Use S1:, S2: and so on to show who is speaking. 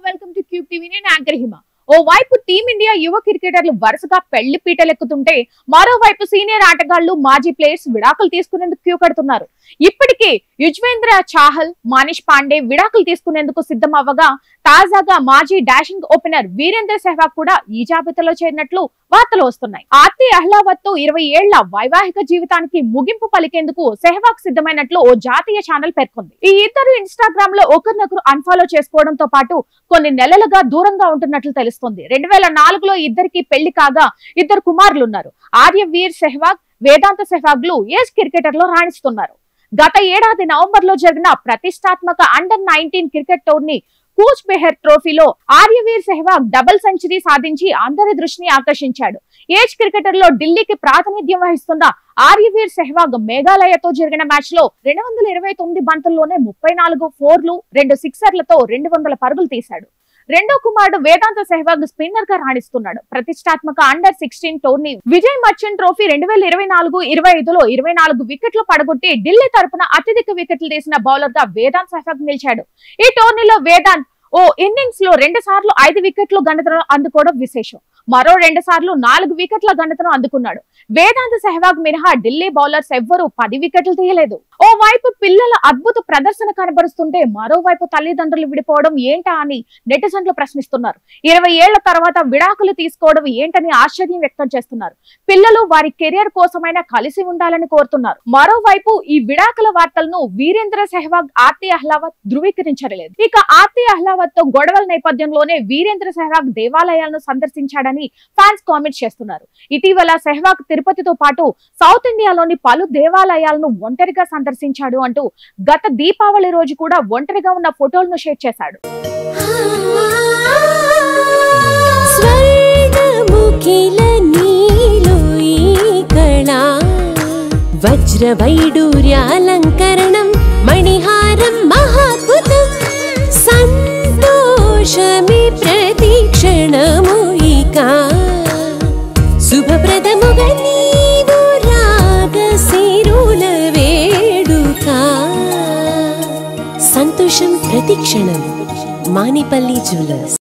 S1: Welcome to cube TV. నేను anchor హిమ. ఓవైపు team India యువ క్రికెటర్లు వరుసగా పెళ్లి పీటలెక్కుతుంటే మరోవైపు సీనియర్ ఆటగాళ్లు మాజీ ప్లేయర్స్ విడాకులు తీసుకునేందుకు క్యూ కడుతున్నారు. ఇప్పటికే యుజ్వేంద్ర చాహల్, మనీష్ పాండే విడాకులు తీసుకునేందుకు సిద్ధం అవ్వగా తాజాగా మాజీ డాషింగ్ ఓపెనర్ వీరేంద్ర సెహ్వాగ్ కూడా ఈ జాబితాలో చేరినట్లు వార్తలు వస్తున్నాయి. ఆర్తి అహ్లావత్ తో 20 ఏళ్ల వైవాహిక జీవితానికి ముగింపు పలికేందుకు సెహ్వాగ్ సిద్ధమైనట్లు ఓ జాతీయ ఛానల్ పేర్కొంది. ఈ ఇద్దరు ఇన్స్టాగ్రామ్ లో ఒకరినొకరు అన్ఫాలో చేసుకోవడంతో పాటు కొన్ని నెలలుగా దూరంగా ఉంటున్నట్లు తెలుస్తోంది. 2004లో ఇద్దరికి పెళ్లి కాగా ఇద్దరు కుమారులున్నారు. ఆర్యవీర్ సెహ్వాగ్, వేదాంత సెహ్వాగ్ లు ఏజ్ క్రికెటర్ లో రాణిస్తున్నారు. గత ఏడాది నవంబర్ లో జరిగిన ప్రతిష్టాత్మక అండర్-19 క్రికెట్ టోర్నీ కూచ్ బెహర్ ట్రోఫీలో ఆర్యవీర్ సెహ్వాగ్ డబుల్ సెంచరీ సాధించి అందరి దృష్టిని ఆకర్షించాడు. ఏజ్ క్రికెటర్ లో ఢిల్లీకి ప్రాతినిధ్యం వహిస్తున్న ఆర్యవీర్ సెహ్వాగ్ మేఘాలయతో జరిగిన మ్యాచ్ లో 229 బంతుల్లోనే 34 ఫోర్లు, 2 సిక్సర్లతో 200 పరుగులు తీశాడు. రెండో కుమారుడు వేదాంత సెహ్వాగ్ స్పిన్నర్ గా రాణిస్తున్నాడు. ప్రతిష్టాత్మక అండర్-16 టోర్నీ విజయ్ మర్చెంట్ ట్రోఫీ 2024-25లో 24 వికెట్లు పడగొట్టి ఢిల్లీ తరపున అత్యధిక వికెట్లు తీసిన బౌలర్ గా వేదాంత్ సెహ్వాగ్ నిలిచాడు. ఈ టోర్నీలో వేదాంత్ ఓ ఇన్నింగ్స్ లో 2 సార్లు 5 వికెట్లు ఘనతను అందుకోవడం విశేషం. మరో 2 సార్లు 4 వికెట్ల ఘనతను అందుకున్నాడు. వేదాంత సెహ్వాగ్ మినహా ఢిల్లీ బౌలర్స్ ఎవ్వరూ 10 వికెట్లు తీయలేదు. ఓ వైపు పిల్లల అద్భుత ప్రదర్శన కనబరుస్తుంటే మరోవైపు తల్లిదండ్రులు విడిపోవడం ఏంటా అని నెటిజన్లు ప్రశ్నిస్తున్నారు. 20 ఏళ్ల తర్వాత విడాకులు తీసుకోవడం ఏంటని ఆశ్చర్యం వ్యక్తం చేస్తున్నారు. పిల్లలు వారి కెరియర్ కోసమైనా కలిసి ఉండాలని కోరుతున్నారు. మరోవైపు ఈ విడాకుల వార్తలను వీరేంద్ర సెహ్వాగ్, ఆర్తి అహ్లావత్ ధృవీకరించలేదు. ఇక ఆర్తి అహ్లావత్ తో గొడవల నేపథ్యంలోనే వీరేంద్ర సెహ్వాగ్ దేవాలయాలను సందర్శించాడని ఫ్యాన్స్ కామెంట్ చేస్తున్నారు. ఇటీవల సెహ్వాగ్ తిరుపతితో పాటు సౌత్ ఇండియాలోని పలు దేవాలయాలను ఒంటరిగా సందర్శించాడు అంటూ గత దీపావళి రోజు కూడా ఒంటరిగా ఉన్న ఫోటోలను షేర్ చేశాడు.
S2: వజ్రవైడూర్యాలంకరణం మణిహారం మహాద్భుతం సంతోషమి ప్రతిక్షణము ఇక శుభప్రదముగా నీవు రాగసిరుల వేడుక సంతోషం ప్రతిక్షణం మానిపల్లి జ్యువెలర్స్.